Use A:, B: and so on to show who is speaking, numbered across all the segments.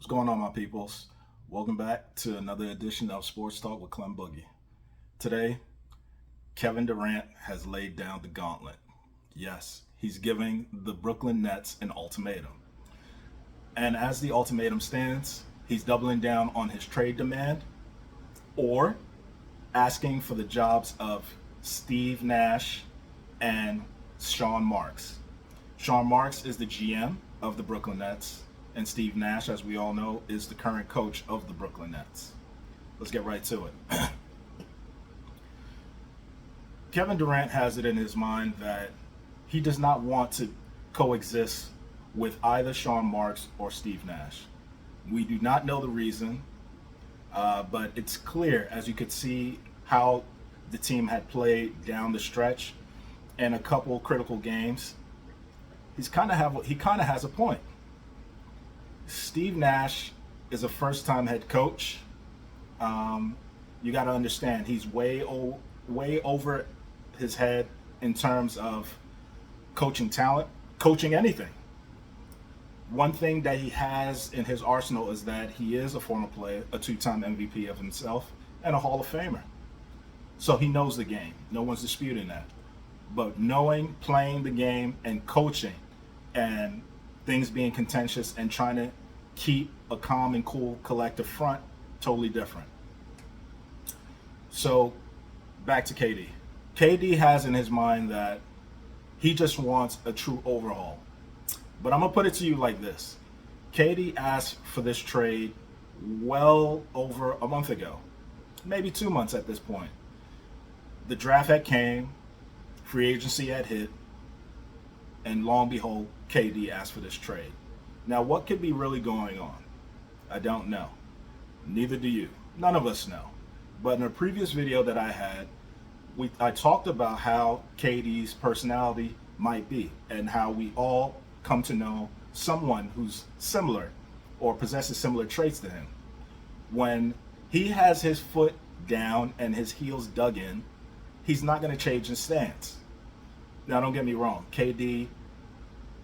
A: What's going on, my peoples? Welcome back to another edition of Sports Talk with Clem Boogie. Today, Kevin Durant has laid down the gauntlet. Yes, he's giving the Brooklyn Nets an ultimatum. And as the ultimatum stands, he's doubling down on his trade demand or asking for the jobs of Steve Nash and Sean Marks. Sean Marks is the GM of the Brooklyn Nets, and Steve Nash, as we all know, is the current coach of the Brooklyn Nets. Let's get right to it. Kevin Durant has it in his mind that he does not want to coexist with either Sean Marks or Steve Nash. We do not know the reason, but it's clear, as you could see, how the team had played down the stretch in a couple critical games. He kind of has a point. Steve Nash is a first-time head coach. You got to understand he's way over his head in terms of coaching talent, coaching anything. One thing that he has in his arsenal is that he is a former player, a two-time MVP of himself, and a Hall of Famer. So he knows the game. No one's disputing that. But knowing, playing the game, and coaching, and things being contentious and trying to keep a calm and cool collective front, totally different. So back to KD. KD has in his mind that he just wants a true overhaul. But I'm going to put it to you like this. KD asked for this trade well over a month ago, maybe 2 months at this point. The draft had came, free agency had hit, and lo and behold, KD asked for this trade. Now, what could be really going on? I don't know. Neither do you. None of us know. But in a previous video that I had, I talked about how KD's personality might be and how we all come to know someone who's similar or possesses similar traits to him. When he has his foot down and his heels dug in, he's not going to change his stance. Now, don't get me wrong. KD,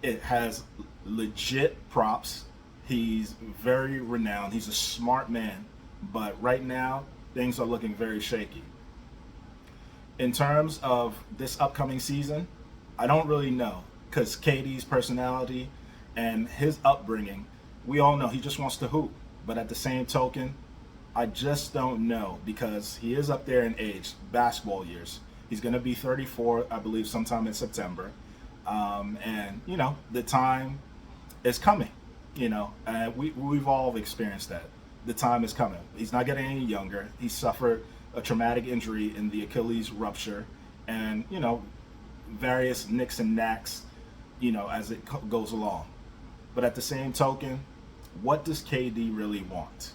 A: it has legit props. He's very renowned. He's a smart man. But right now, things are looking very shaky. In terms of this upcoming season, I don't really know, because KD's personality and his upbringing, we all know he just wants to hoop. But at the same token, I just don't know, because he is up there in age, basketball years. He's going to be 34, I believe, sometime in September. And, the time is coming, and we've all experienced that. The time is coming. He's not getting any younger. He suffered a traumatic injury in the Achilles rupture and, various nicks and knacks, as it goes along. But at the same token, what does KD really want?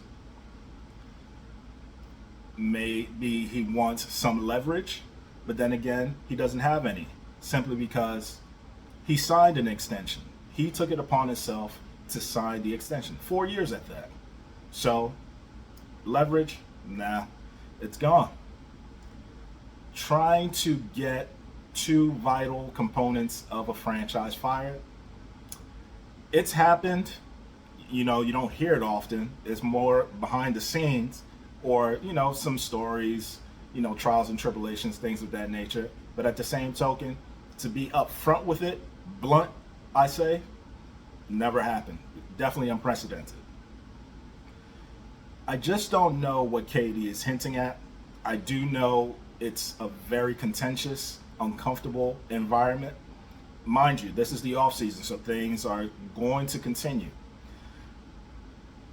A: Maybe he wants some leverage, but then again, he doesn't have any, simply because he signed an extension. He took it upon himself to sign the extension, 4 years at that. So, leverage, nah, it's gone. Trying to get two vital components of a franchise fired, it's happened. You don't hear it often. It's more behind the scenes or, some stories, trials and tribulations, things of that nature. But at the same token, to be upfront with it, blunt, I say, never happened. Definitely unprecedented. I just don't know what KD is hinting at. I do know it's a very contentious, uncomfortable environment. Mind you, this is the offseason, so things are going to continue.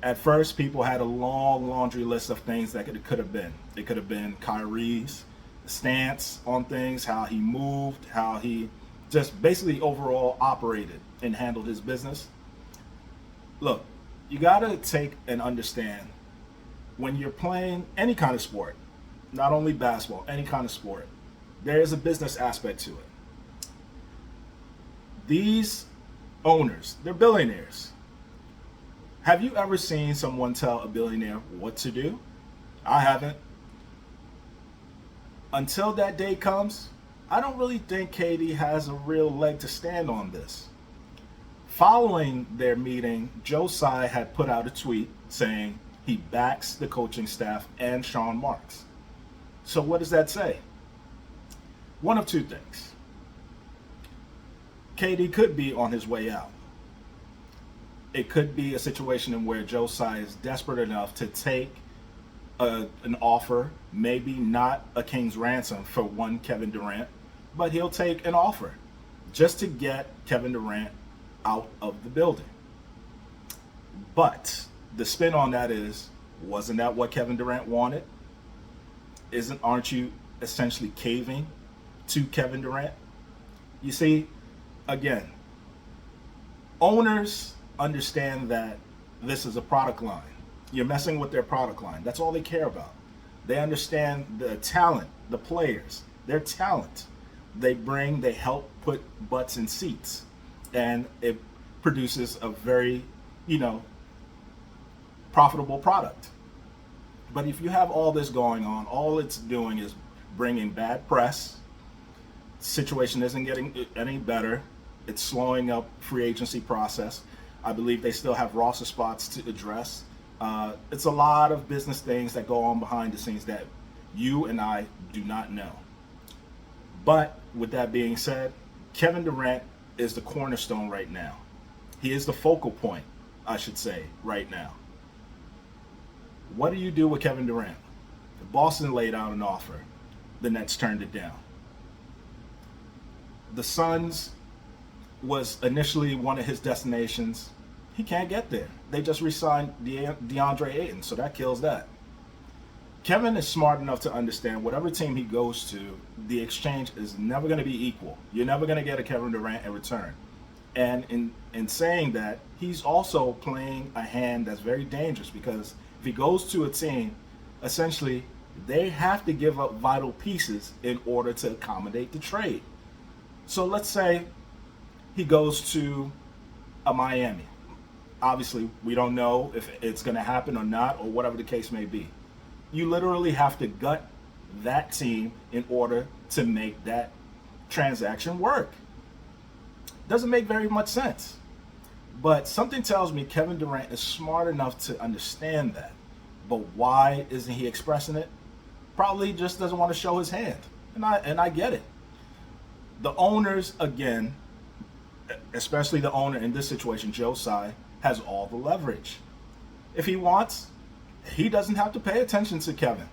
A: At first, people had a long laundry list of things that it could have been. It could have been Kyrie's stance on things, how he moved, how he just basically overall operated and handled his business. Look, you got to take and understand when you're playing any kind of sport, not only basketball, any kind of sport, there is a business aspect to it. These owners, they're billionaires. Have you ever seen someone tell a billionaire what to do? I haven't. Until that day comes, I don't really think KD has a real leg to stand on this. Following their meeting, Joe Tsai had put out a tweet saying he backs the coaching staff and Sean Marks. So what does that say? One of two things. KD could be on his way out. It could be a situation in where Joe Tsai is desperate enough to take an offer, maybe not a king's ransom for one Kevin Durant, but he'll take an offer just to get Kevin Durant out of the building. But the spin on that is, wasn't that what Kevin Durant wanted? Aren't you essentially caving to Kevin Durant? You see, again, owners understand that this is a product line. You're messing with their product line. That's all they care about. They understand the talent, the players, their talent. They help put butts in seats. And it produces a very, profitable product. But if you have all this going on, all it's doing is bringing bad press. Situation isn't getting any better. It's slowing up free agency process. I believe they still have roster spots to address. It's a lot of business things that go on behind the scenes that you and I do not know. But with that being said, Kevin Durant is the cornerstone right now. He is the focal point, I should say, right now. What do you do with Kevin Durant? Boston laid out an offer. The Nets turned it down. The Suns was initially one of his destinations. He can't get there. They just re-signed DeAndre Ayton, so that kills that. Kevin is smart enough to understand whatever team he goes to, the exchange is never going to be equal. You're never going to get a Kevin Durant in return. And in saying that, he's also playing a hand that's very dangerous, because if he goes to a team, essentially, they have to give up vital pieces in order to accommodate the trade. So let's say he goes to a Miami. Obviously, we don't know if it's going to happen or not, or whatever the case may be. You literally have to gut that team in order to make that transaction work. Doesn't make very much sense. But something tells me Kevin Durant is smart enough to understand that. But why isn't he expressing it? Probably just doesn't want to show his hand. And I get it. The owners, again, especially the owner in this situation, Joe Tsai, has all the leverage. If he wants, he doesn't have to pay attention to Kevin.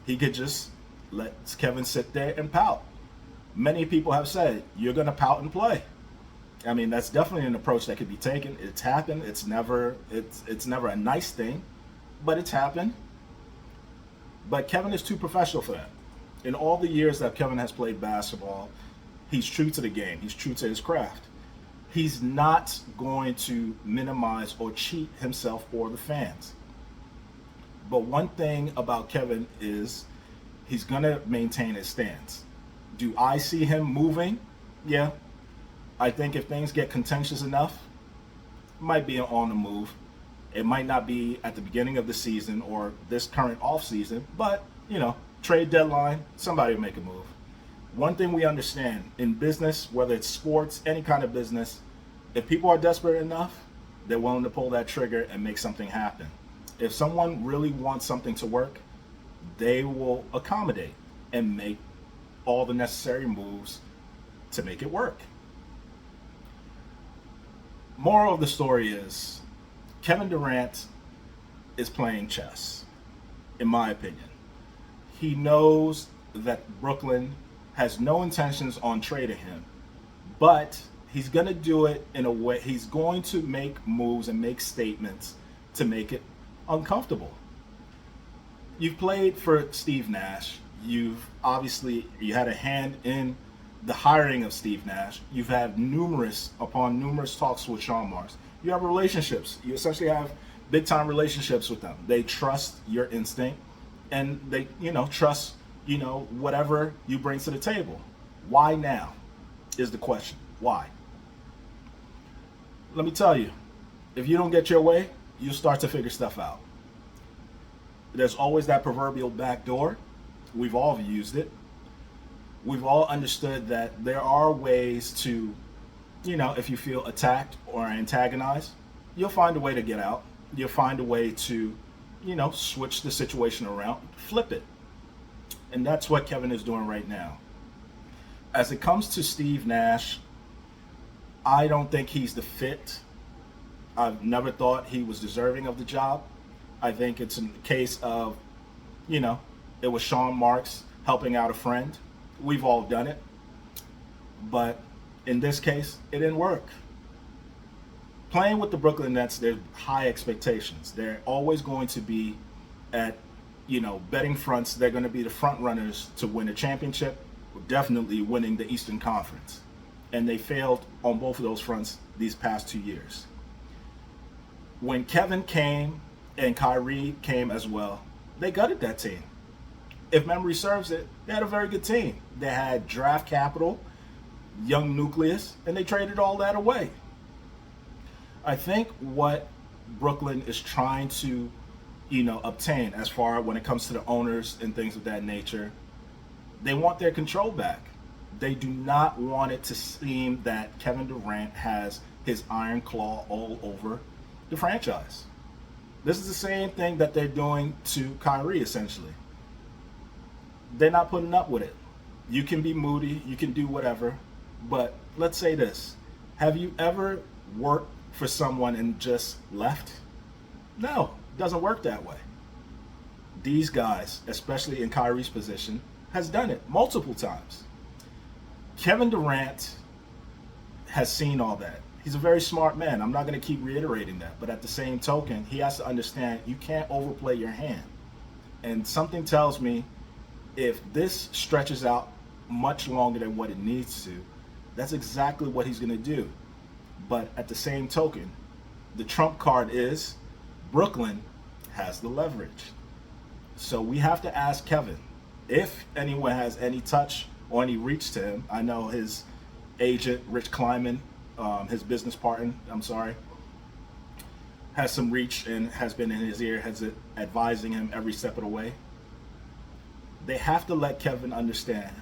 A: He could just let Kevin sit there and pout. Many people have said, you're going to pout and play. I mean, that's definitely an approach that could be taken. It's happened. It's never a nice thing, but it's happened. But Kevin is too professional for that. In all the years that Kevin has played basketball, he's true to the game. He's true to his craft. He's not going to minimize or cheat himself or the fans. But one thing about Kevin is he's going to maintain his stance. Do I see him moving? Yeah. I think if things get contentious enough, it might be on the move. It might not be at the beginning of the season or this current off season, but, trade deadline, somebody will make a move. One thing we understand in business, whether it's sports, any kind of business, if people are desperate enough, they're willing to pull that trigger and make something happen. If someone really wants something to work, they will accommodate and make all the necessary moves to make it work. Moral of the story is, Kevin Durant is playing chess, in my opinion. He knows that Brooklyn has no intentions on trading him, but he's going to do it in a way, he's going to make moves and make statements to make it uncomfortable. You've played for Steve Nash. You had a hand in the hiring of Steve Nash. You've had numerous talks with Sean Marks. You have relationships. You essentially have big time relationships with them. They trust your instinct, and they, trust, whatever you bring to the table. Why now is the question. Why? Let me tell you, if you don't get your way, you start to figure stuff out. There's always that proverbial back door. We've all used it. We've all understood that there are ways to if you feel attacked or antagonized, you'll find a way to get out. You'll find a way to, switch the situation around, flip it. And that's what Kevin is doing right now. As it comes to Steve Nash, I don't think he's the fit. I've never thought he was deserving of the job. I think it's a case of, it was Sean Marks helping out a friend. We've all done it. But in this case, it didn't work. Playing with the Brooklyn Nets, there's high expectations. They're always going to be at, betting fronts. They're going to be the front runners to win a championship, definitely winning the Eastern Conference. And they failed on both of those fronts these past 2 years. When Kevin came and Kyrie came as well, they gutted that team. If memory serves it, they had a very good team. They had draft capital, young nucleus, and they traded all that away. I think what Brooklyn is trying to, obtain as far when it comes to the owners and things of that nature, they want their control back. They do not want it to seem that Kevin Durant has his iron claw all over the franchise. This is the same thing that they're doing to Kyrie, essentially. They're not putting up with it. You can be moody, you can do whatever, but let's say this. Have you ever worked for someone and just left? No, it doesn't work that way. These guys, especially in Kyrie's position, has done it multiple times. Kevin Durant has seen all that. He's a very smart man. I'm not going to keep reiterating that. But at the same token, he has to understand you can't overplay your hand. And something tells me if this stretches out much longer than what it needs to, that's exactly what he's going to do. But at the same token, the trump card is Brooklyn has the leverage. So we have to ask Kevin if anyone has any touch or any reach to him. I know his agent, Rich Kleiman, his business partner, has some reach and has been in his ear, has it advising him every step of the way. They have to let Kevin understand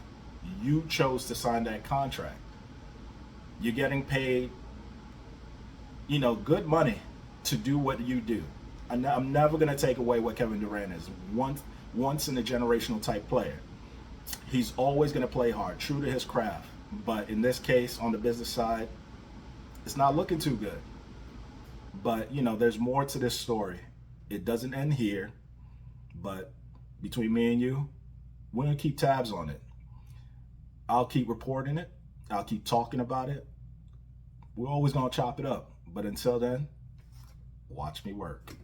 A: you chose to sign that contract. You're getting paid, good money to do what you do. I'm never going to take away what Kevin Durant is. Once in a generational type player. He's always going to play hard, true to his craft. But in this case, on the business side, it's not looking too good. But, there's more to this story. It doesn't end here. But between me and you, we're going to keep tabs on it. I'll keep reporting it. I'll keep talking about it. We're always going to chop it up. But until then, watch me work.